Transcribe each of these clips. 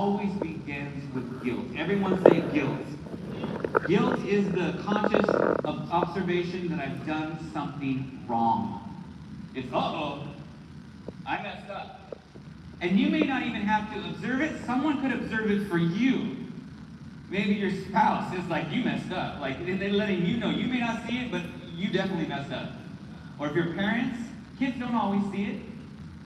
always begins with guilt. Everyone say guilt. Guilt is the conscious observation that I've done something wrong. It's, uh-oh, I messed up. And you may not even have to observe it. Someone could observe it for you. Maybe your spouse is like, you messed up. Like, they're letting you know. You may not see it, but you definitely messed up. Or if you're parents, kids don't always see it.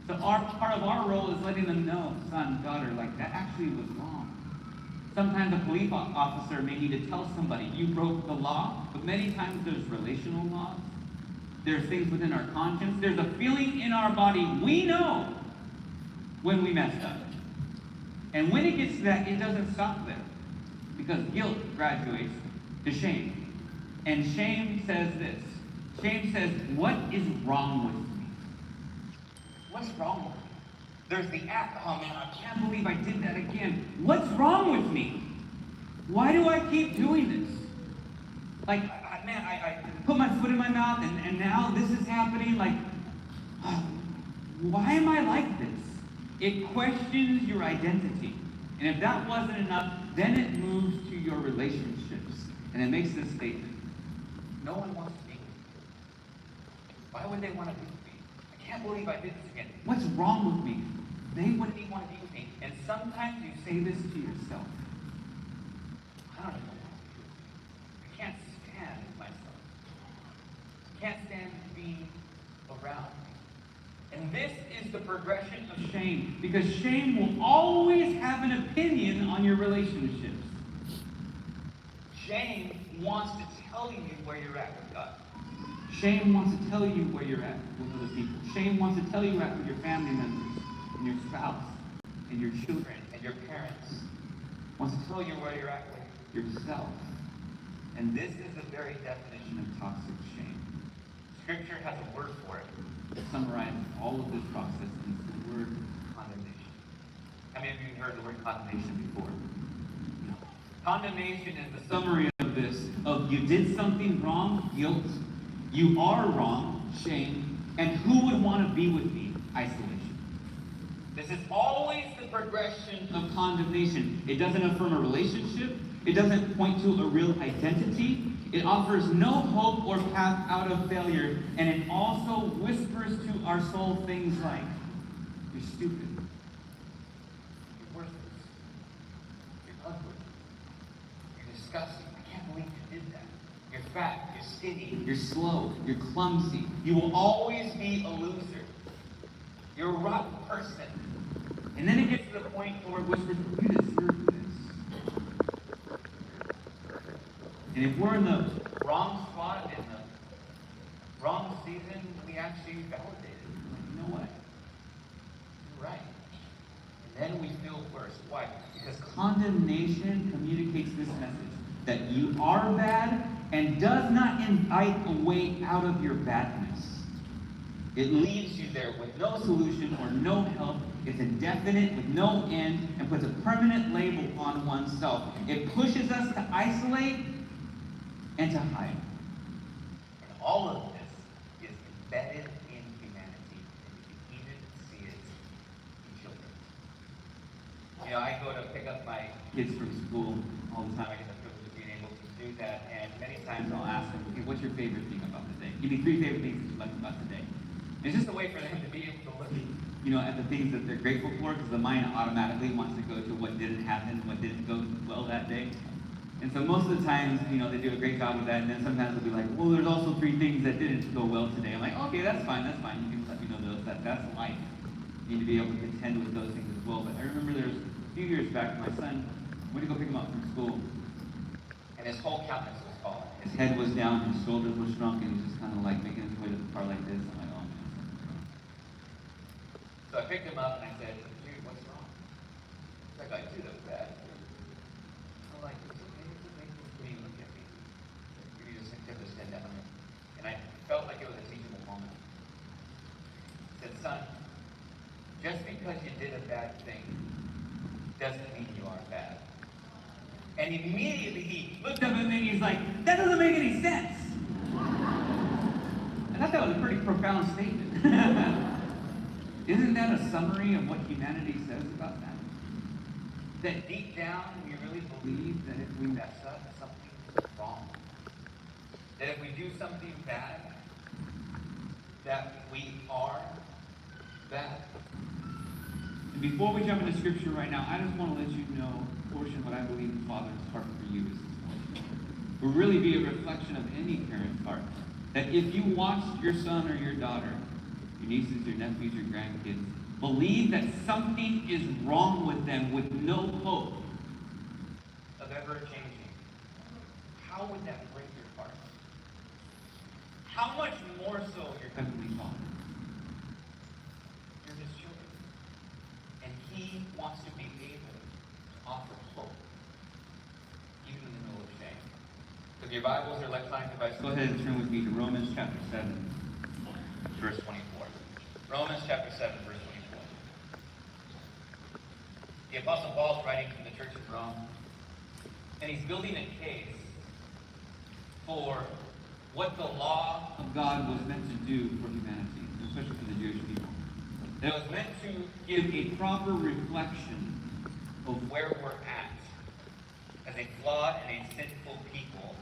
So part of our role is letting them know, son, daughter, like, that actually was wrong. Sometimes a police officer may need to tell somebody, you broke the law, but many times there's relational laws. There's things within our conscience. There's a feeling in our body we know when we messed up. And when it gets to that, it doesn't stop there. Because guilt graduates to shame. And shame says this. Shame says, what is wrong with me? What's wrong with me? There's the act, oh man, I can't believe I did that again. What's wrong with me? Why do I keep doing this? Like, I put my foot in my mouth and now this is happening. Like, why am I like this? It questions your identity. And if that wasn't enough, then it moves to your relationships. And it makes this statement. No one wants to be with me. Why would they want to be with me? I can't believe I did this again. What's wrong with me? They wouldn't even want to be with me. And sometimes you say this to yourself. I don't even want to be with you. I can't stand myself. I can't stand being around me. And this is the progression of shame. Because shame will always have an opinion on your relationships. Shame wants to tell you where you're at with God. Shame wants to tell you where you're at with other people. Shame wants to tell you where you're at with your family members, and your spouse, and your children, and your parents. Wants to tell you where you're at with yourself. And this is the very definition of toxic shame. Scripture has a word for it that summarizes all of this process, and it's the word condemnation. How many of you heard the word condemnation before? No. Condemnation is the summary of this, of you did something wrong, guilt. You are wrong, shame. And who would want to be with me? Isolation. This is always the progression of condemnation. It doesn't affirm a relationship. It doesn't point to a real identity. It offers no hope or path out of failure. And it also whispers to our soul things like, you're stupid. You're worthless. You're ugly. You're disgusting. I can't believe you did that. You're fat. You're skinny. You're slow. You're clumsy. You will always be a loser. You're a rotten person. And then it gets to the point where it whispers, you deserve this. And if we're in the wrong spot, in the wrong season, we actually validate it. Like, you know what? You're right. And then we feel worse. Why? Because condemnation communicates this message that you are bad and does not invite a way out of your badness. It leaves you there with no solution or no help. It's indefinite with no end and puts a permanent label on oneself. It pushes us to isolate and to hide. And all of this is embedded in humanity, and you can even see it in children. You know, I go to pick up my kids from school all the time. I get the privilege of being able to do that, and many times I'll ask them, okay, what's your favorite thing about the day? Give me 3 favorite things that you like about the day. It's just a way for them to be able to look, you know, at the things that they're grateful for, because the mind automatically wants to go to what didn't happen, what didn't go well that day. And so most of the times, you know, they do a great job with that, and then sometimes they'll be like, well, there's also 3 things that didn't go well today. I'm like, okay, that's fine. You can let me know those. That's life. You need to be able to contend with those things as well. But I remember there was a few years back, my son went to go pick him up from school, and his whole countenance was falling. His head was down, his shoulders were shrunk, and he was just kind of like making his way to the car like this. I'm like, oh man. So I picked him up and I said, dude, what's wrong? He's like, dude, that's bad. I'm like, it's okay, what do you look at me? You just kept his head down. And I felt like it was a teachable moment. I said, son, just because you did a bad thing doesn't mean you are bad. And immediately he looked up at me and he's like, that doesn't make any sense. I thought that was a pretty profound statement. Isn't that a summary of what humanity says about that? that deep down we really believe that if we mess up, something's wrong. That if we do something bad, that we are bad. And before we jump into scripture right now, I just want to let you know a portion of what I believe the Father's heart for you is this morning. Will really be a reflection of any parent's heart. That if you watch your son or your daughter, your nieces, your nephews, your grandkids, believe that something is wrong with them with no hope of ever changing, how would that break your heart? How much more so your Heavenly Father? You're His children. And He wants to be able to offer hope, even in the middle of shame. So if your Bibles or electronic devices, go ahead and turn with me to Romans chapter 7. Verse 24. Romans chapter 7, verse 24. The Apostle Paul is writing to the church of Rome, and he's building a case for what the law of God was meant to do for humanity, especially for the Jewish people. That was meant to Give a proper reflection of where we're at as a flawed and a sinful people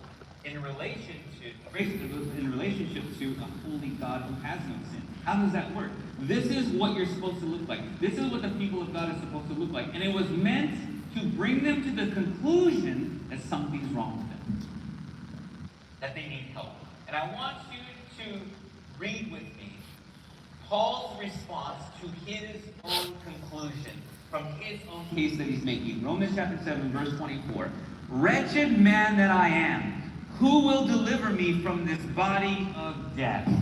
in relationship to a holy God who has no sin. How does that work? This is what you're supposed to look like. This is what the people of God is supposed to look like. And it was meant to bring them to the conclusion that something's wrong with them. That they need help. And I want you to read with me Paul's response to his own conclusion from his own case that he's making. Romans chapter 7, verse 24. Wretched man that I am, who will deliver me from this body of death?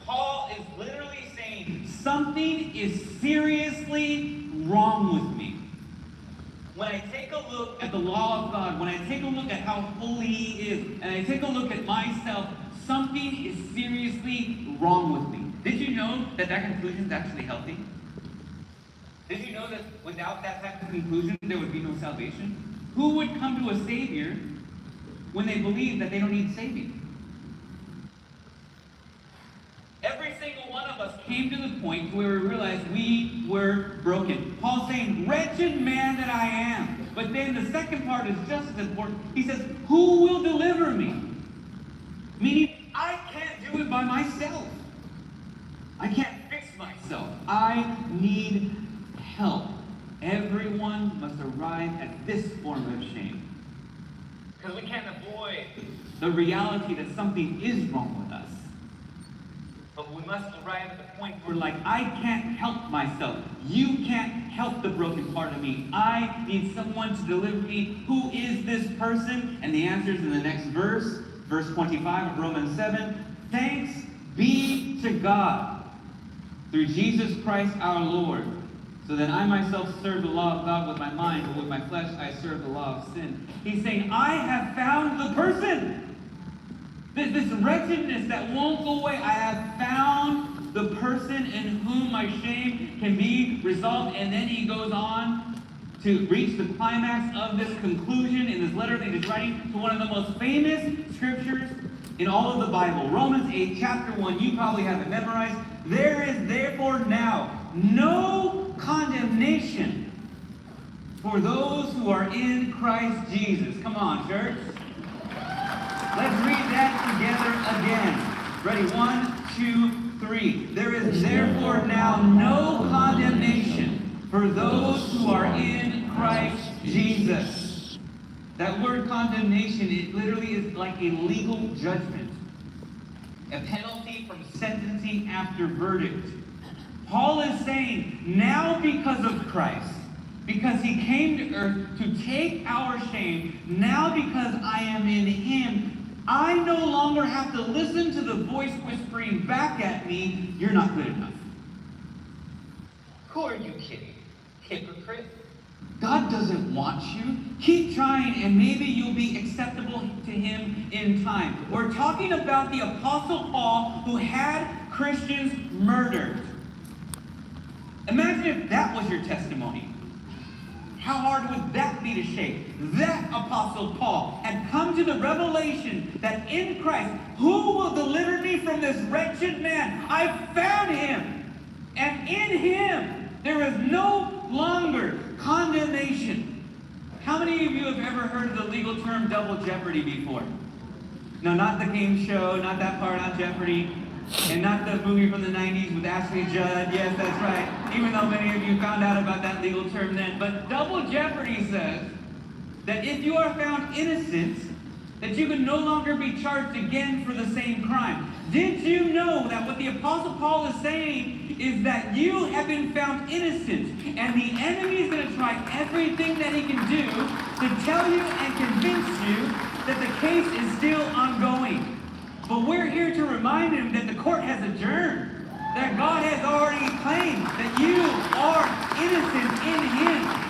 Paul is literally saying, something is seriously wrong with me. When I take a look at the law of God, when I take a look at how holy He is, and I take a look at myself, something is seriously wrong with me. Did you know that that conclusion is actually healthy? Did you know that without that type of conclusion, there would be no salvation? Who would come to a Savior when they believe that they don't need saving? Every single one of us came to the point where we realized we were broken. Paul's saying, wretched man that I am. But then the second part is just as important. He says, who will deliver me? Meaning, I can't do it by myself. I can't fix myself. I need help. Everyone must arrive at this form of shame. Because we can't avoid the reality that something is wrong with us. But we must arrive at the point where, like, I can't help myself. You can't help the broken part of me. I need someone to deliver me. Who is this person? And the answer is in the next verse, verse 25 of Romans 7. Thanks be to God through Jesus Christ our Lord, so that I myself serve the law of God with my mind, but with my flesh I serve the law of sin. He's saying, I have found the person. This wretchedness that won't go away. I have found the person in whom my shame can be resolved. And then he goes on to reach the climax of this conclusion in this letter that he's writing to one of the most famous scriptures in all of the Bible. Romans 8, chapter 1. You probably have it memorized. There is therefore now no condemnation for those who are in Christ Jesus. Come on, church. Let's read that together again. Ready? 1, 2, 3. There is therefore now no condemnation for those who are in Christ Jesus. That word condemnation, it literally is like a legal judgment. A penalty from sentencing after verdict. Paul is saying, now because of Christ, because He came to earth to take our shame, now because I am in Him, I no longer have to listen to the voice whispering back at me, you're not good enough. Who are you kidding? Hypocrite? God doesn't want you. Keep trying and maybe you'll be acceptable to Him in time. We're talking about the Apostle Paul who had Christians murdered. Imagine if that was your testimony. How hard would that be to shake? That Apostle Paul had come to the revelation that in Christ, who will deliver me from this wretched man? I found Him. And in Him, there is no longer many of you have ever heard of the legal term double jeopardy before? No, not the game show, not that part on Jeopardy, and not the movie from the 90s with Ashley Judd. Yes, that's right. Even though many of you found out about that legal term then. But double jeopardy says that if you are found innocent, that you can no longer be charged again for the same crime. Did you know that what the Apostle Paul is saying is that you have been found innocent, and the enemy is going to try everything that he can do to tell you and convince you that the case is still ongoing. But we're here to remind him that the court has adjourned, that God has already claimed that you are innocent in him.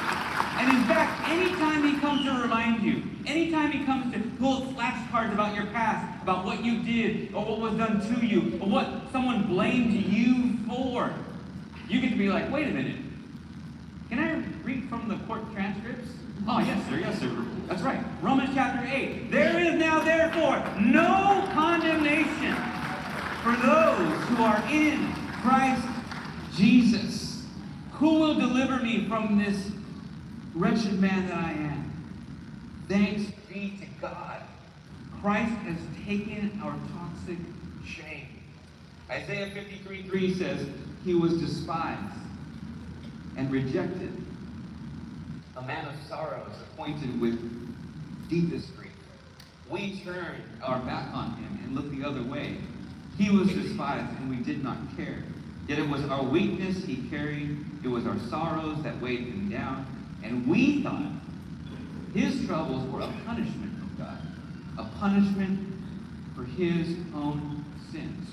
And in fact, anytime he comes to remind you, anytime he comes to pull flashcards about your past, about what you did, or what was done to you, or what someone blamed you for, you get to be like, wait a minute, can I read from the court transcripts? Oh, yes, sir. That's right. Romans chapter 8. There is now, therefore, no condemnation for those who are in Christ Jesus. Who will deliver me from this wretched man that I am? Thanks be to God. Christ has taken our toxic shame. Isaiah 53:3 says, he was despised and rejected, a man of sorrows, acquainted with deepest grief. We turned our back on him and looked the other way. He was despised and we did not care. Yet it was our weakness he carried. It was our sorrows that weighed him down. And we thought his troubles were a punishment from God, a punishment for his own sins.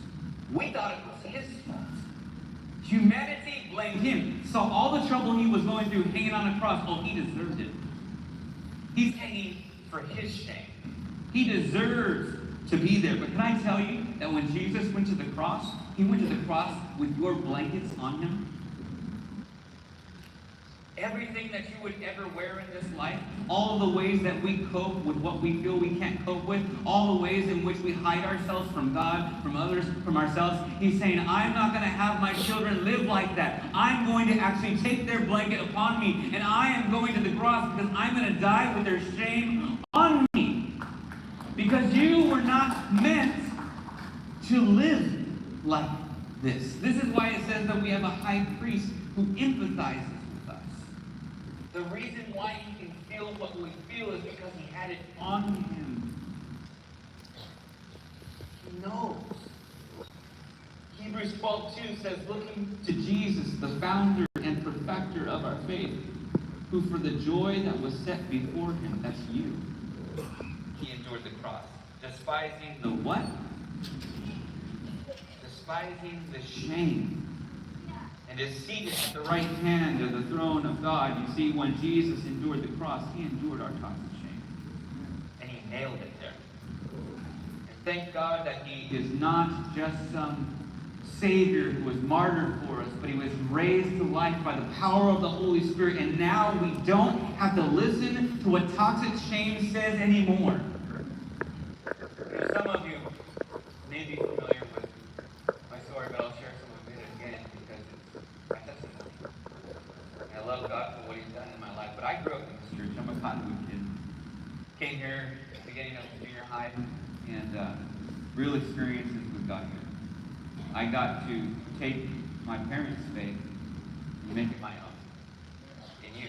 We thought it was his fault. Humanity blamed him, saw all the trouble he was going through hanging on a cross. Oh, he deserved it. He's hanging for his shame. He deserves to be there. But can I tell you that when Jesus went to the cross, he went to the cross with your blankets on him? Everything that you would ever wear in this life, all the ways that we cope with what we feel we can't cope with, all the ways in which we hide ourselves from God, from others, from ourselves, he's saying, I'm not going to have my children live like that. I'm going to actually take their blanket upon me, and I am going to the cross because I'm going to die with their shame on me. Because you were not meant to live like this. This is why it says that we have a high priest who empathizes. The reason why he can feel what we feel is because he had it on him. He knows. Hebrews 12:2 says, looking to Jesus, the founder and perfecter of our faith, who for the joy that was set before him, that's you, he endured the cross, despising the what? Despising the shame. And is seated at the right hand of the throne of God. You see, when Jesus endured the cross, he endured our toxic shame. And he nailed it there. And thank God that he is not just some Savior who was martyred for us, but he was raised to life by the power of the Holy Spirit. And now we don't have to listen to what toxic shame says anymore. Some of you may be familiar with my story, but I'll share some of it again because it's my testimony. And I love God for what he's done in my life. But I grew up in this church. I'm a Cottonwood kid. Came here at the beginning of junior high, and real experiences with God here. I got to take my parents' faith and make it my own. In you.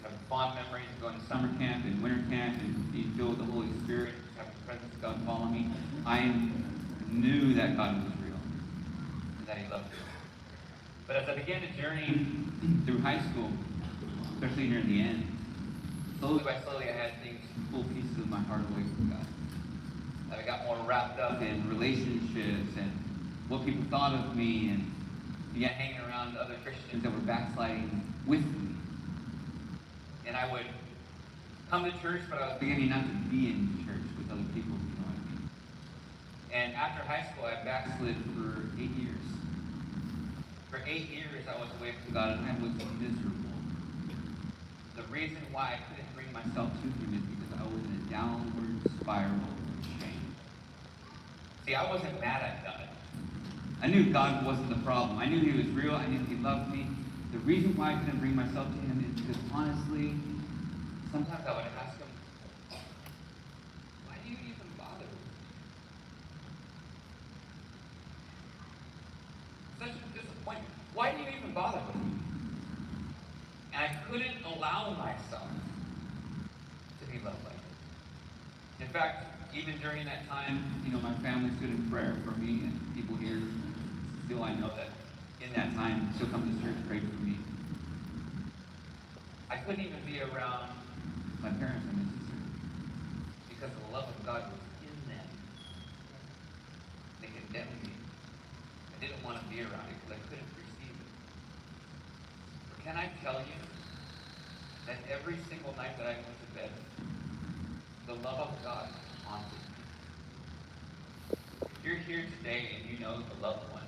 Have fond memories of going to summer camp and winter camp and being filled with the Holy Spirit, have the presence of God follow me. I knew that God was real and that he loved me. But as I began to journey through high school, especially near the end, slowly by slowly I had things pull pieces of my heart away from God. I got more wrapped up in relationships and what people thought of me, and began hanging around other Christians that were backsliding with me. And I would come to church, but I was beginning not to be in church with other people, if you know what I mean. And after high school, I backslid for 8 years. For 8 years, I was away from God, and I was miserable. The reason why I couldn't bring myself to him is because I was in a downward spiral of shame. See, I wasn't mad at God. I knew God wasn't the problem. I knew he was real. I knew he loved me. The reason why I couldn't bring myself to him is because, honestly, Sometimes I would ask him, why do you even bother with me? Such a disappointment. Why do you even bother with me? And I couldn't allow myself to be loved like this. In fact, even during that time, my family stood in prayer for me, and people here, still I know that in that time, still come to church, prayed for me. I couldn't even be around my parents and my sister because the love of God was in them. They condemned me. I didn't want to be around it because I couldn't receive it. But can I tell you that every single night that I went to bed, the love of God haunted me. If you're here today and you know the loved one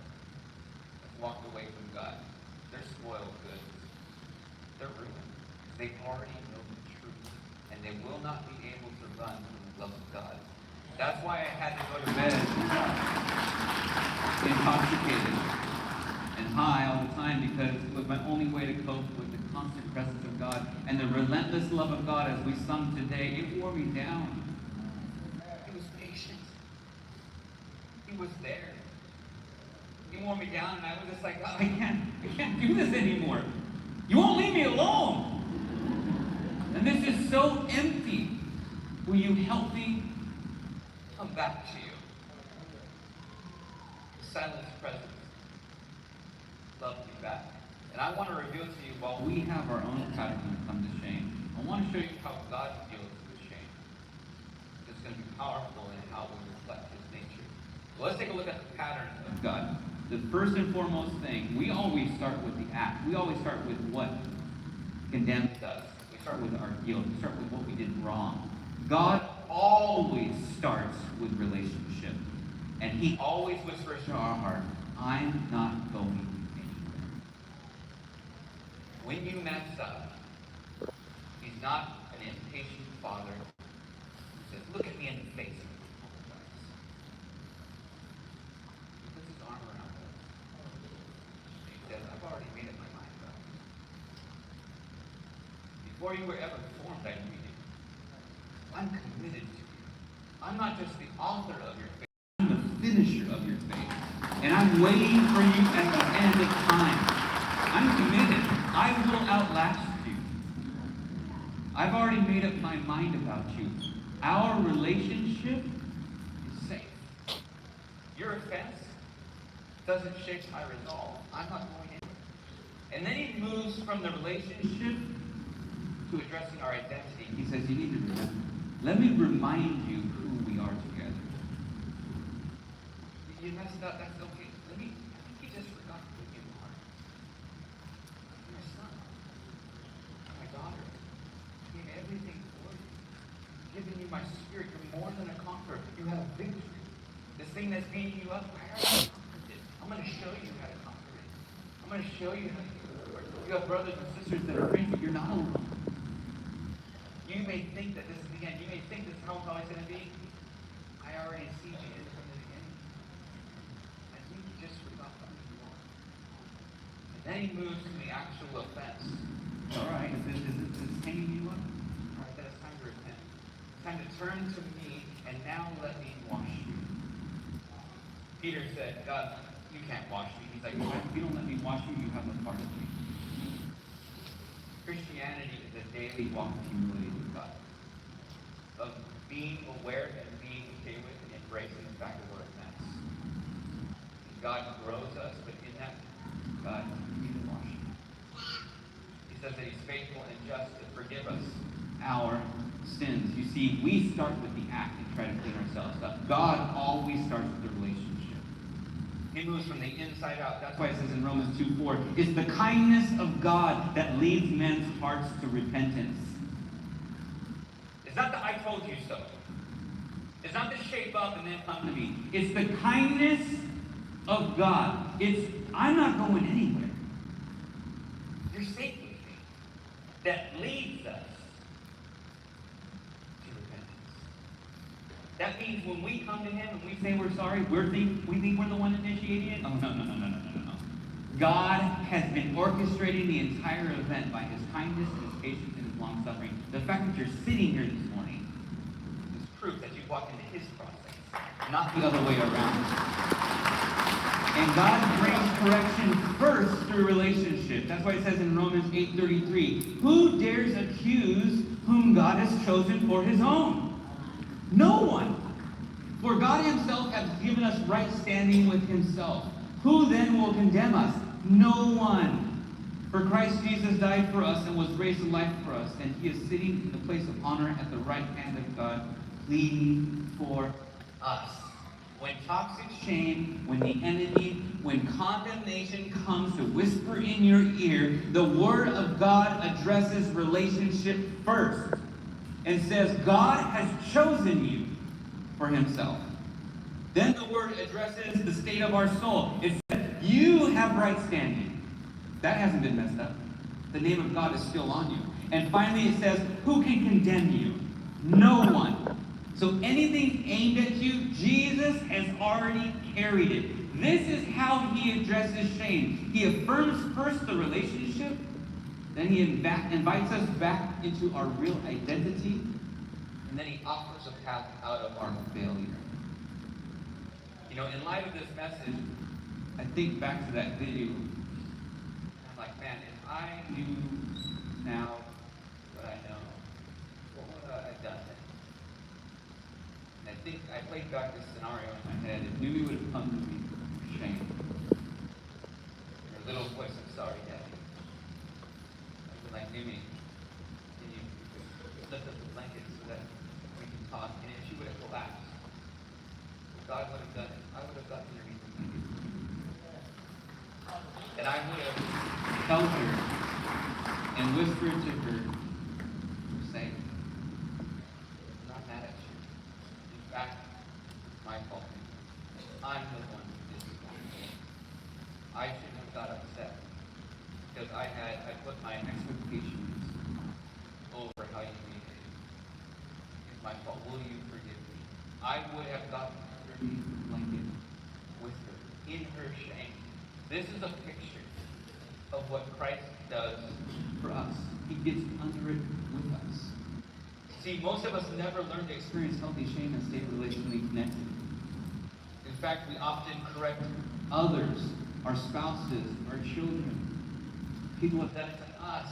that's walked away from God, they're spoiled goods. They're ruined. They already know the truth, and they will not be able to run from the love of God. That's why I had to go to bed intoxicated and high all the time, because it was my only way to cope with the constant presence of God and the relentless love of God. As we sung today, it wore me down. He was patient. He was there. He wore me down, and I was just like, God, I can't do this anymore. You won't leave me alone. And this is so empty. Will you help me come back to you? The silent presence love me back. And I want to reveal to you, while we have our own pattern when it comes to shame, I want to show you how God deals with shame. It's going to be powerful in how we reflect his nature. So let's take a look at the pattern of God. The first and foremost thing, we always start with the act. We always start with what condemns us. We start with our guilt. We start with what we did wrong. God always starts with relationship. And he always whispers to our heart, I'm not going anywhere. When you mess up, he's not an impatient father who says, look at me in the face. He puts his arm around us. He says, I've already made up my mind about you. Before you were ever formed, I knew you. I'm committed to you. I'm not just the author of your faith, I'm the finisher of your faith. And I'm waiting for you at the end of time. I'm committed. I will outlast you. I've already made up my mind about you. Our relationship is safe. Your offense doesn't shake my resolve. I'm not going in. And then he moves from the relationship to addressing our identity. He says, you need to remember. Let me remind you who we are together. You messed up, that's okay. I think you just forgot who you are. You're my son. My daughter. I gave everything for you. I've given you my spirit. You're more than a conqueror. You have victory. This thing that's beating you up, I already conquered it. I'm going to show you how to conquer it. I'm going to show you how to do it. You have brothers and sisters that are praying, but you're not alone. You may think that this is the end. You may think this is how it's always going to be. I already see you from the beginning. I think you just forgot who you are. And then he moves to the actual offense. All right, is this hanging you up? All right, then it's time to repent. It's time to turn to me, and now let me wash you. Peter said, God, you can't wash me. He's like, if you don't let me wash you, you have no part of me. Christianity is a daily walk of humility with God, of being aware and being okay with and embracing the fact that we're a mess. God grows us, but in that, God continues to wash us. He says that he's faithful and just to forgive us our sins. You see, we start with the act and try to clean ourselves up. God always starts with the relationship. He moves from the inside out. That's why it says in Romans 2:4, it's the kindness of God that leads men's hearts to repentance. It's not the I told you so. It's not the shape up and then come to me. It's the kindness of God. It's, I'm not going anywhere. You're safe with me. That leads us to repentance. That means when we come to him and we say we're sorry, we think we're the one initiating it. Oh, no. God has been orchestrating the entire event by his kindness and his patience and his long suffering. The fact that you're sitting here this morning is proof that you walked into his process, not the other way around. And God brings correction first through relationship. That's why it says in Romans 8:33, who dares accuse whom God has chosen for his own? No one. For God himself has given us right standing with himself. Who then will condemn us? No one. For Christ Jesus died for us and was raised to life for us, and he is sitting in the place of honor at the right hand of God, pleading for us. When toxic shame, when the enemy, when condemnation comes to whisper in your ear, the Word of God addresses relationship first and says, God has chosen you for himself. Then the Word addresses the state of our soul. It says, you have right standing. That hasn't been messed up. The name of God is still on you. And finally it says, who can condemn you? No one. So anything aimed at you, Jesus has already carried it. This is how he addresses shame. He affirms first the relationship, then he invites us back into our real identity, and then he offers a path out of our failure. You know, in light of this message, I think back to that video, and I'm like, man, if I knew now what I know, what would I have done then? I think I played back this scenario in my head. If Numi would have come to me for shame, her little voice of sorry, Daddy. I'd been like, Numi, can you lift up the blanket so that we can talk? And if she would have collapsed, God would have done it. I would have gotten underneath the blanket. And I would have held her and whispered to her, you're safe. I'm not mad at you. In fact, it's my fault. I'm the one who did this. I shouldn't have got upset because I put my expectations over how you behaved. It's my fault. Will you forgive me? I would have gotten underneath the blanket with her, in her shame. This is a picture of what Christ does for us. He gets under it with us. See, most of us never learn to experience healthy shame and stay relationally connected. In fact, we often correct others, our spouses, our children. People have done it to us.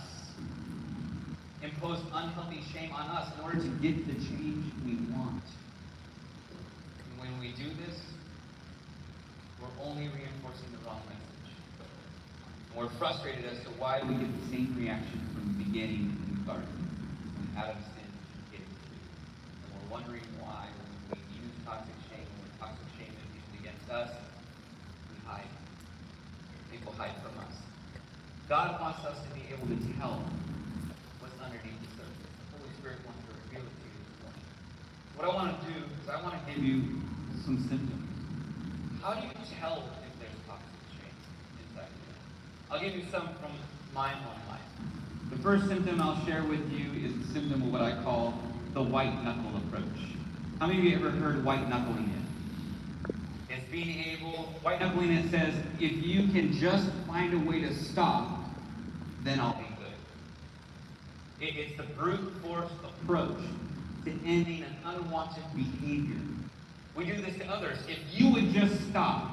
Impose unhealthy shame on us in order to get the change we want. And when we do this, we're only reinforcing the wrong message. And we're frustrated as to why we get the same reaction from the beginning in the garden when Adam sinned. And we're wondering why when we use toxic shame, when toxic shame is used against us, we hide. People hide from us. God wants us to be able to tell what's underneath the surface. The Holy Spirit wants to reveal it to you this morning. What I want to do is I want to give you some symptoms. How do you tell if there's toxic shame inside you? I'll give you some from my own life. The first symptom I'll share with you is the symptom of what I call the white knuckle approach. How many of you ever heard white knuckling it? It's being able, white knuckling it says, if you can just find a way to stop, then I'll be good. It's the brute force approach to ending an unwanted behavior. We do this to others. If you would just stop,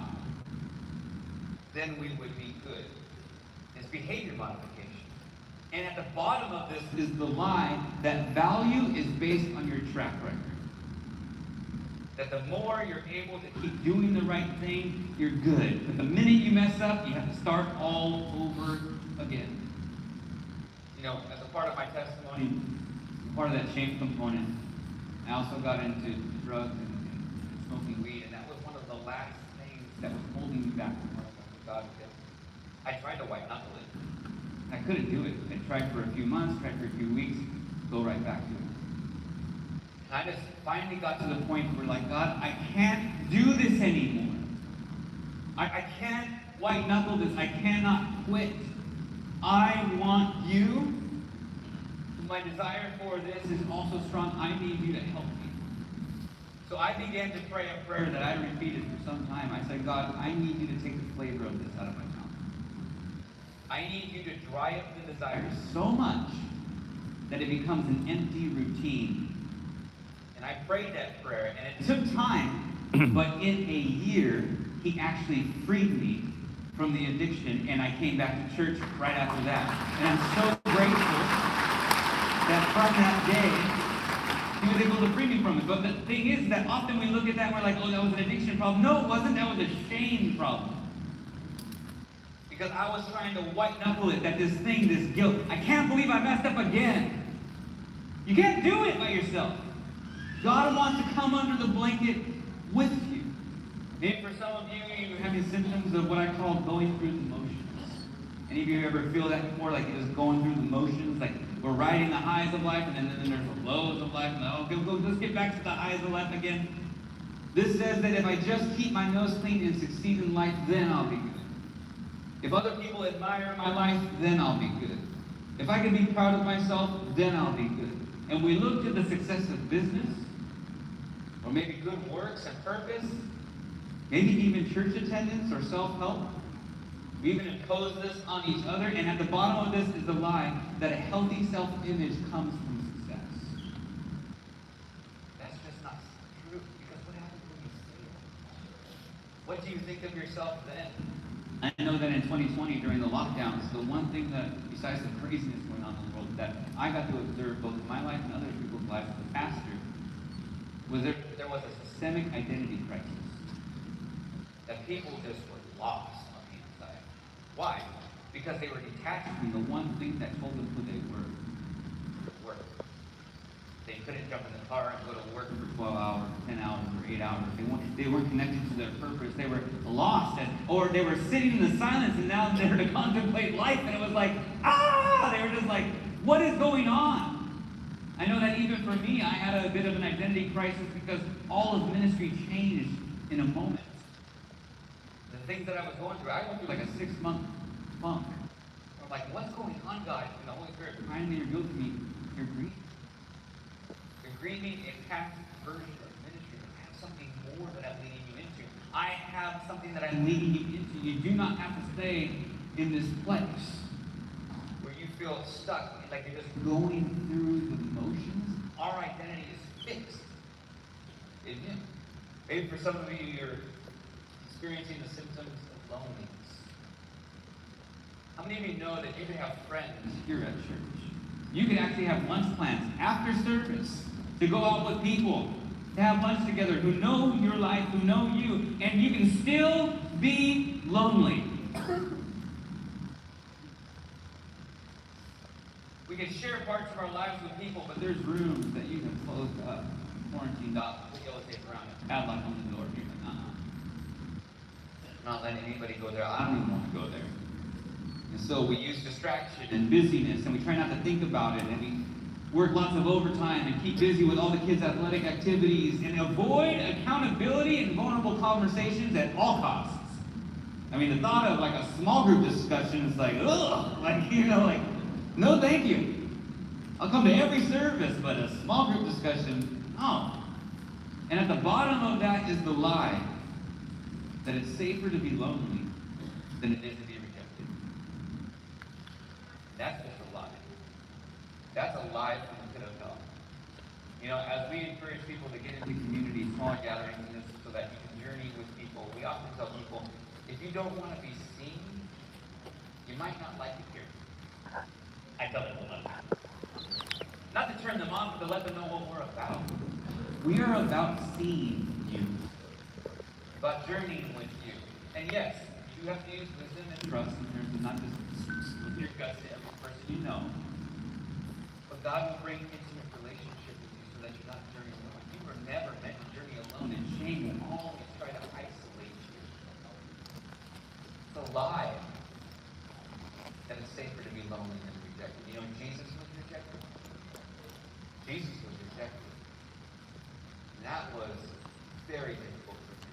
then we would be good. It's behavior modification. And at the bottom of this is the lie that value is based on your track record. That the more you're able to keep doing the right thing, you're good. But the minute you mess up, you have to start all over again. You know, as a part of my testimony, part of that shame component, I also got into drugs and smoking weed, and that was one of the last things that was holding me back from working with God, because I tried to white knuckle it. I couldn't do it. I tried for a few months, tried for a few weeks, go right back to it. And I just finally got to the point where, like, God, I can't do this anymore. I can't white knuckle this. I cannot quit. I want you. My desire for this is also strong. I need you to help me. So I began to pray a prayer that I repeated for some time. I said, God, I need you to take the flavor of this out of my mouth. I need you to dry up the desire so much that it becomes an empty routine. And I prayed that prayer, and it took time, but in a year, he actually freed me from the addiction, and I came back to church right after that. And I'm so grateful that from that day, he was able to free me from it. But the thing is that often we look at that and we're like, oh, that was an addiction problem. No, it wasn't. That was a shame problem. Because I was trying to white knuckle it, that this thing, this guilt, I can't believe I messed up again. You can't do it by yourself. God wants to come under the blanket with you. Maybe for some of you, you're having symptoms of what I call going through the motions. Any of you ever feel that before, like you're just going through the motions? Like we're riding the highs of life, and then there's the lows of life, and let's get back to the highs of life again. This says that if I just keep my nose clean and succeed in life, then I'll be good. If other people admire my life, then I'll be good. If I can be proud of myself, then I'll be good. And we look to the success of business, or maybe good works and purpose, maybe even church attendance or self-help. We even impose this on each other, and at the bottom of this is the lie that a healthy self-image comes from success. That's just not true, because what happens when you fail? What do you think of yourself then? I know that in 2020, during the lockdowns, the one thing that, besides the craziness going on in the world, that I got to observe both in my life and other people's lives as a pastor, was there was a systemic identity crisis. That people just were lost on the inside. Why? Because they were detached from the one thing that told them who they were. Work. They couldn't jump in the car and go to work for 12 hours, 10 hours, or 8 hours. They weren't connected to their purpose. They were lost. Or they were sitting in the silence, and now they were to contemplate life, and it was like, they were just like, what is going on? I know that even for me, I had a bit of an identity crisis because all of ministry changed in a moment. The things that I was going through, I went through like a 6-month funk. I'm like, what's going on, God? And the Holy Spirit finally revealed to me, you're grieving. You're grieving a past version of ministry. I have something more that I'm leading you into. I have something that I'm leading you into. You do not have to stay in this place where you feel stuck, like you're just going through the motions. Our identity is fixed in Him. Maybe for some of you, you're experiencing the symptoms of loneliness. How many of you know that you can have friends here at church? You can actually have lunch plans after service to go out with people, to have lunch together, who know your life, who know you, and you can still be lonely. We can share parts of our lives with people, but there's rooms that you can close up, quarantined off, put yellow tape around it, padlock on the door. You're like, I'm not letting anybody go there. I don't even want to go there. And so we use distraction and busyness, and we try not to think about it, and we work lots of overtime and keep busy with all the kids' athletic activities and avoid accountability and vulnerable conversations at all costs. I mean, the thought of like a small group discussion is like, ugh, like, no thank you. I'll come to every service, but a small group discussion, no. And at the bottom of that is the lie that it's safer to be lonely than it is to be rejected. That's just a lie. That's a lie from the pit of hell. As we encourage people to get into communities, small gatherings, so that you can journey with people, we often tell people, if you don't want to be seen, you might not like it here. I tell them not to turn them off, but to let them know what we're about. We are about seeing you, about journeying with you. And yes, you have to use wisdom and trust in terms of not just with your guts to every person you know. But God will bring intimate relationship with you so that you're not journeying alone. You were never meant to journey alone, and shame will always try to isolate you. It's a lie that it's safer to be lonely than rejected. Jesus was rejected. Jesus was rejected. And that was very difficult for him.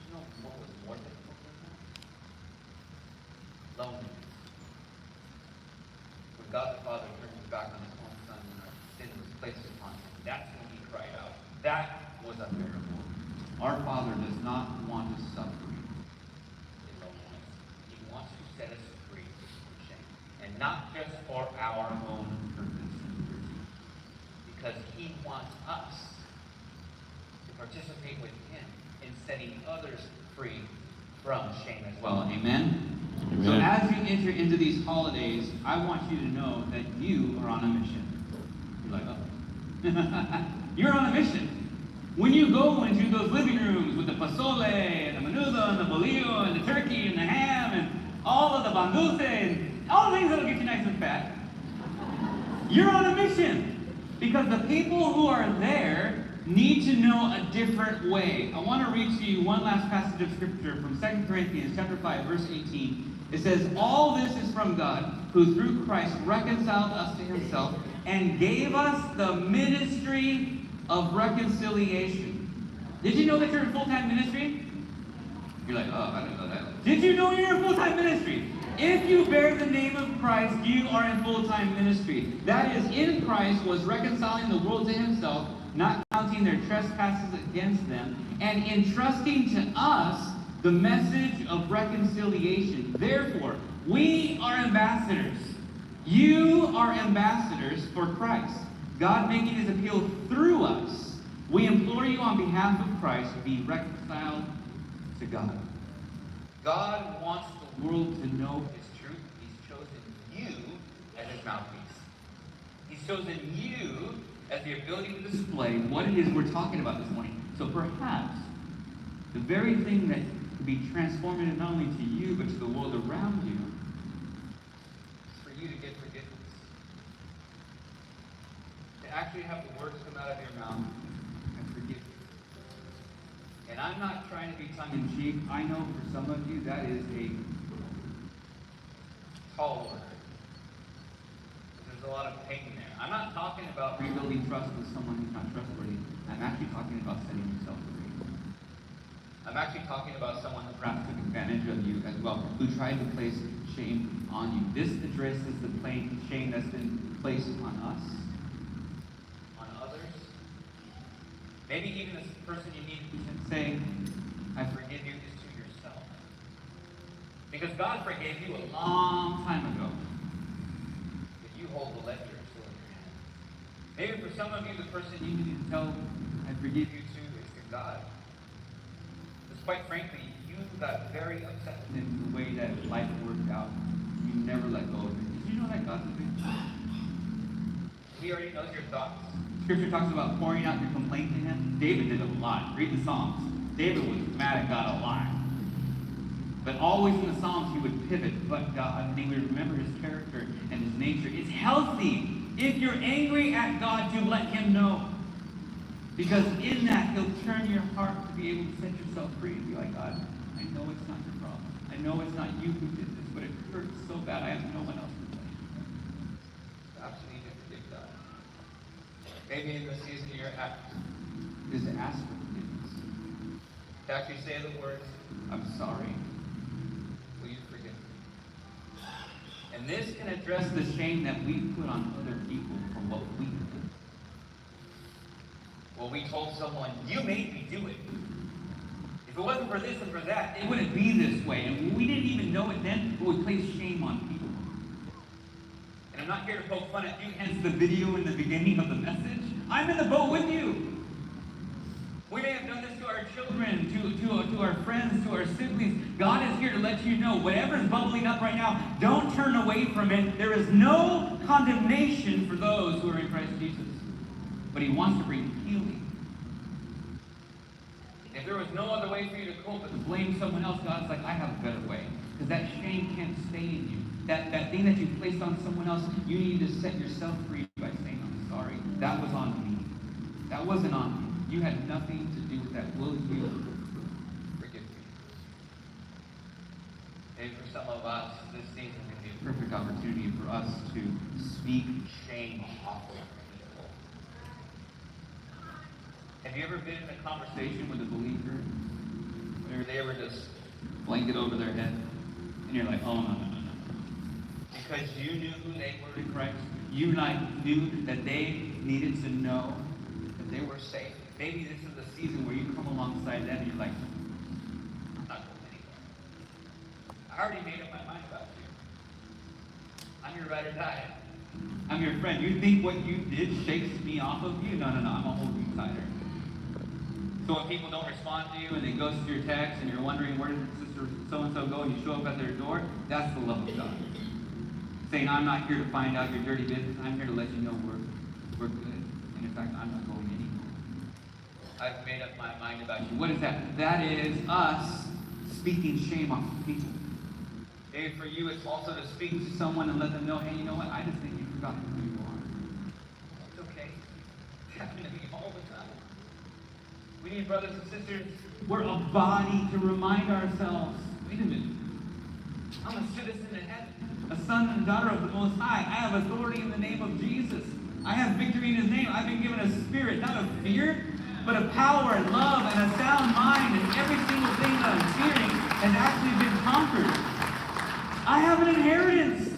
You know what was more difficult for him? Loneliness. When God the Father turned his back on his own Son and our sin was placed upon him, that's when he cried out. That was unbearable. Our Father does not want us suffering in loneliness. wants us to participate with him in setting others free from shame as well. Amen? Amen. So as you enter into these holidays, I want you to know that you are on a mission. You're like, oh. You're on a mission. When you go into those living rooms with the pozole and the menudo and the bolillo and the turkey and the ham and all of the pan dulce and all the things that'll get you nice and fat, you're on a mission. Because the people who are there need to know a different way. I want to read to you one last passage of scripture from 2 Corinthians chapter 5, verse 18. It says, all this is from God, who through Christ reconciled us to himself and gave us the ministry of reconciliation. Did you know that you're in full-time ministry? You're like, oh, I didn't know that. Did you know you're in full-time ministry? If you bear the name of Christ, you are in full-time ministry. That is, in Christ was reconciling the world to himself, not counting their trespasses against them, and entrusting to us the message of reconciliation. Therefore, we are ambassadors. You are ambassadors for Christ, God making his appeal through us. We implore you on behalf of Christ, be reconciled to God. God wants the world to know his truth. He's chosen you as his mouthpiece. He's chosen you as the ability to display what it is we're talking about this morning. So perhaps the very thing that could be transformative not only to you, but to the world around you, is for you to get forgiveness. To actually have the words come out of your mouth and forgive you. And I'm not trying to be tongue-in-cheek. I know for some of you that is a tall order. There's a lot of pain there. I'm not talking about rebuilding trust with someone who's not trustworthy. I'm actually talking about setting yourself free. I'm actually talking about someone who perhaps took advantage of you as well, who tried to place shame on you. This addresses the shame that's been placed on us, on others. Maybe even this person you need to say, I forgive you, is to yourself. Because God forgave you a long time ago. But you hold the ledger still in your hand. Maybe for some of you, the person you need to tell, I forgive you to, is to God. Quite frankly, you got very upset with the way that life worked out. You never let go of it. Did you know that God's a big He already knows your thoughts. Scripture talks about pouring out your complaint to him. David did a lot. Read the Psalms. David was mad at God a lot. But always in the Psalms he would pivot, but God, and he would remember his character and his nature. It's healthy if you're angry at God to let him know. Because in that, he'll turn your heart to be able to set yourself free and be like, God, I know it's not your problem. I know it's not you who did this, but it hurts so bad I have no one else to blame. Absolutely need to forgive God. Maybe in the season you're at is to ask for forgiveness. To actually say the words, I'm sorry. Will you forgive me? And this can address the shame that we put on other people for what we did. Well, we told someone, you made me do it. If it wasn't for this and for that, it wouldn't be this way. And we didn't even know it then, but we placed shame on people. And I'm not here to poke fun at you, hence the video in the beginning of the message. I'm in the boat with you. We may have done this to our children, to our friends, to our siblings. God is here to let you know, whatever's bubbling up right now, don't turn away from it. There is no condemnation for those who are in Christ Jesus. But he wants to bring healing. If there was no other way for you to cope but to blame someone else, God's like, I have a better way. Because that shame can't stay in you. That thing that you placed on someone else, you need to set yourself free by saying, I'm sorry. That was on me. That wasn't on me. You had nothing to do with that. Will you forgive me? Maybe for some of us, this season can be a perfect opportunity for us to speak shame off of people. Have you ever been in a conversation with a believer where they were just blanket over their head? And you're like, oh, no. Because you knew who they were in Christ. You knew that they needed to know that they were safe. Maybe this is a season where you come alongside them and you're like, I'm not going anywhere. I already made up my mind about you. I'm your ride or die. I'm your friend. You think what you did shakes me off of you? No, I'm a hold you tighter. So when people don't respond to you and they ghost your text and you're wondering where did sister so-and-so go and you show up at their door, that's the love of God. Saying, I'm not here to find out your dirty business. I'm here to let you know we're good. And in fact, I'm not going anymore. I've made up my mind about you. What is that? That is us speaking shame off of people. Maybe for you, it's also to speak to someone and let them know, hey, you know what? I just think you've forgotten who you are. It's okay. It's happening to me all the time. We need brothers and sisters. We're a body to remind ourselves. Wait a minute. I'm a citizen in heaven, a son and daughter of the Most High. I have authority in the name of Jesus. I have victory in His name. I've been given a spirit, not of fear, but of power and love and a sound mind. And every single thing that I'm fearing has actually been conquered. I have an inheritance.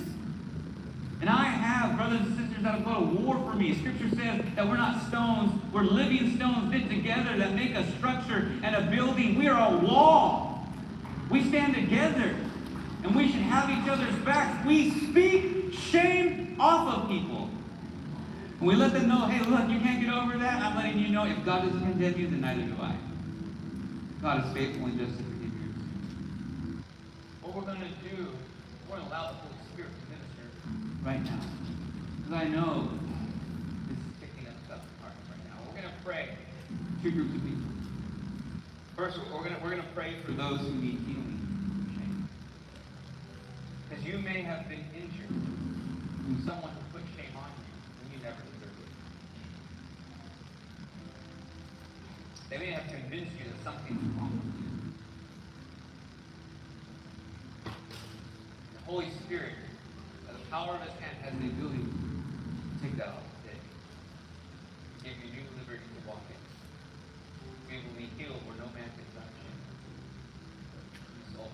And I have brothers and sisters that have go to war for me. Scripture says that we're not stones, we're living stones knit together that make a structure and a building. We are a wall. We stand together. And we should have each other's backs. We speak shame off of people. And we let them know, hey, look, you can't get over that. I'm letting you know if God doesn't condemn you, then neither do I. God is faithful and just to forgive you. What we're going to do, we're going to allow the Holy Spirit to minister right now. Because I know this is picking us up right now. We're going to pray. Two groups of people. First, we're going to pray for those who need healing. Because you may have been injured from someone who put shame on you when you never deserved it. They may have convinced you that something's wrong with you. The Holy Spirit, by the power of His hand, has the ability to take that off today. Give you new liberty to walk in. We will be healed where no man can touch you. So,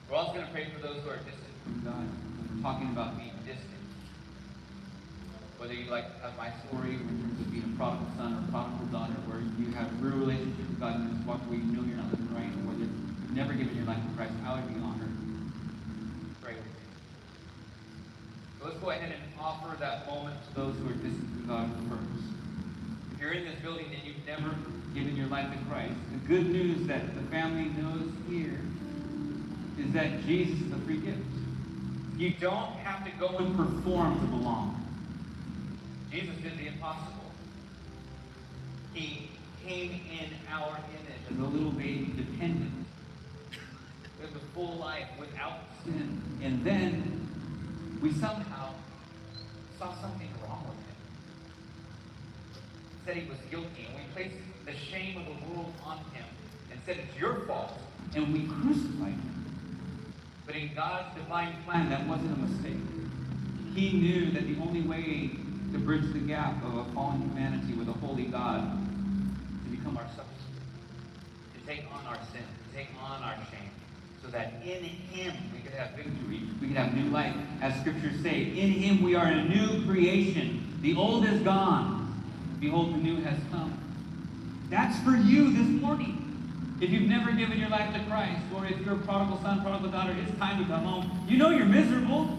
we're also going to pray for those who are distant from God. We're talking about being distant. Whether you like to have my story in terms of being a prodigal son or a prodigal daughter, where you have a real relationship with God and you just walk away, you know you're not living right, or whether you've never given your life to Christ, I would be honored. Pray with me. So let's go ahead and offer that moment to those who are distant from God first. If you're in this building and you've never given your life to Christ, the good news that the family knows here is that Jesus is a free gift. You don't have to go and perform to belong. Jesus did the impossible. He came in our image as a little baby, dependent, with a full life, without sin. And then we somehow saw something wrong with him. Said he was guilty, and we placed the shame of the world on him and said it's your fault, and we crucified him. But in God's divine plan, that wasn't a mistake. He knew that the only way to bridge the gap of a fallen humanity with a holy God to become our substitute, to take on our sin, to take on our shame, so that in Him we could have victory, we could have new life. As Scriptures say, in Him we are a new creation. The old is gone. Behold, the new has come. That's for you this morning. If you've never given your life to Christ, or if you're a prodigal son, prodigal daughter, it's time to come home. You know you're miserable.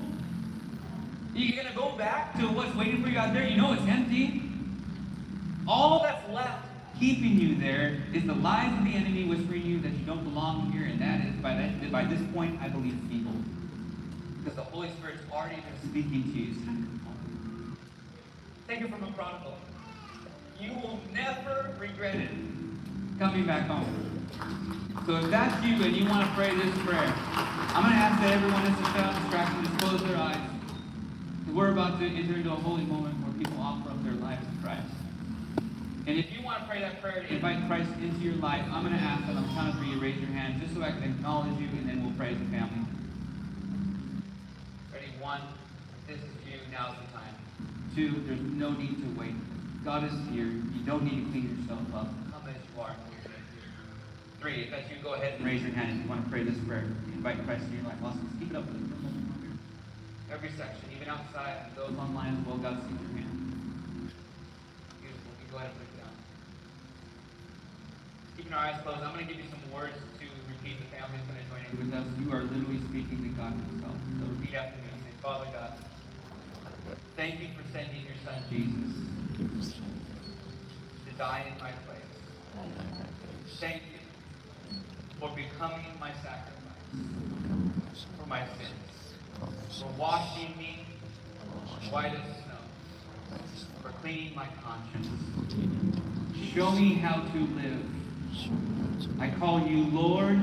You're going to go back to what's waiting for you out there. You know it's empty. All that's left keeping you there is the lies of the enemy whispering you that you don't belong here, and that is, by this point, I believe, feeble. Because the Holy Spirit's already been speaking to you. It's time to come home. Take it from a prodigal. You will never regret it coming back home. So if that's you and you want to pray this prayer, I'm going to ask that everyone that's without distraction just close their eyes. We're about to enter into a holy moment where people offer up their lives to Christ. And if you want to pray that prayer to invite Christ into your life, I'm going to ask that on the count of 3 you raise your hand just so I can acknowledge you, and then we'll pray as a family. Ready? 1, this is you, now's the time. 2, there's no need to wait. God is here. You don't need to clean yourself up. Come as you are. 3, if that's you, go ahead and raise your hand if you want to pray this prayer. Invite Christ into your life. Awesome. Keep it up with us for a moment longer. Every section, even outside, and those online as well, God sees your hand. Beautiful. You go ahead and put it down. Keeping our eyes closed, I'm going to give you some words to repeat. The family's going to join in with us. You are literally speaking to God Himself. So repeat after me. Say, Father God, Thank you for sending your son Jesus to die in my place. Thank you for becoming my sacrifice for my sins, for washing me white as snow, for cleaning my conscience. Show me how to live. I call you Lord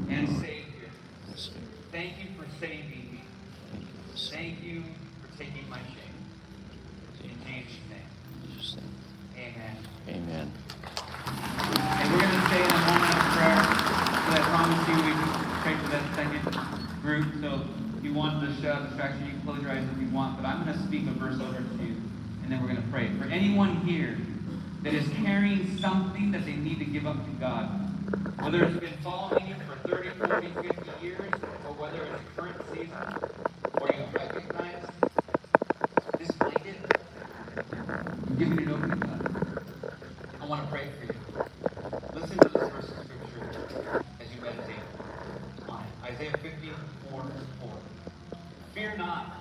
and Savior. Thank you for saving me. Thank you for taking my shame. In Jesus' name. Amen. Amen. And we're going to say in a moment of prayer, but I promise you we can pray for that second group. So if you want the shout distraction, you can close your eyes if you want, but I'm going to speak a verse over to you, and then we're going to pray. For anyone here that is carrying something that they need to give up to God, whether it's been following you for 30, 40, 50 years, or whether it's a current season, or you recognize this blanket, I'm giving it over to God. I want to pray for you. Listen to this verse of Scripture as you meditate on it. Isaiah 54:4. Fear not,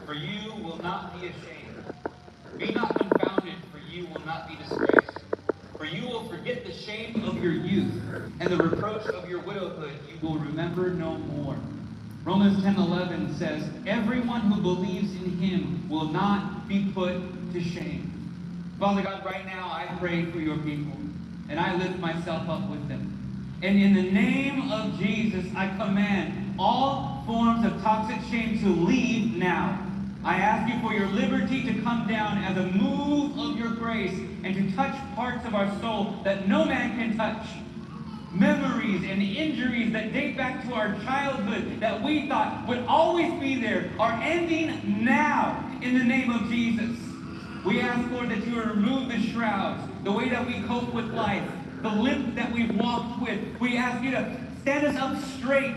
for you will not be ashamed. Be not confounded, for you will not be disgraced. For you will forget the shame of your youth, and the reproach of your widowhood you will remember no more. Romans 10:11 says, everyone who believes in him will not be put to shame. Father God, right now I pray for your people, and I lift myself up with them. And in the name of Jesus, I command all forms of toxic shame to leave now. I ask you for your liberty to come down as a move of your grace and to touch parts of our soul that no man can touch. Memories and injuries that date back to our childhood that we thought would always be there are ending now in the name of Jesus. We ask, Lord, that you will remove the shrouds, the way that we cope with life, the limp that we've walked with. We ask you to stand us up straight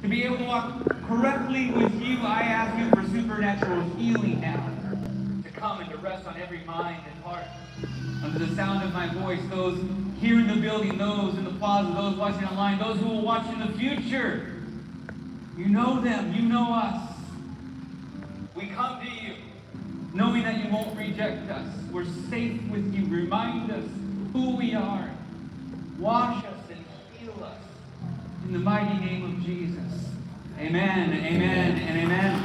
to be able to walk correctly with you. I ask you for supernatural healing now to come and to rest on every mind and heart. Under the sound of my voice, those here in the building, those in the plaza, those watching online, those who will watch in the future, you know them, you know us. We come to you knowing that you won't reject us. We're safe with you. Remind us who we are. Wash us and heal us. In the mighty name of Jesus. Amen, amen, and amen.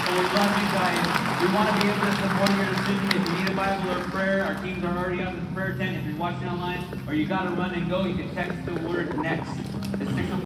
So we love you guys. We want to be able to support your decision. If you need a Bible or prayer, our teams are already out in the prayer tent. If you're watching online or you got to run and go, you can text the word NEXT. It's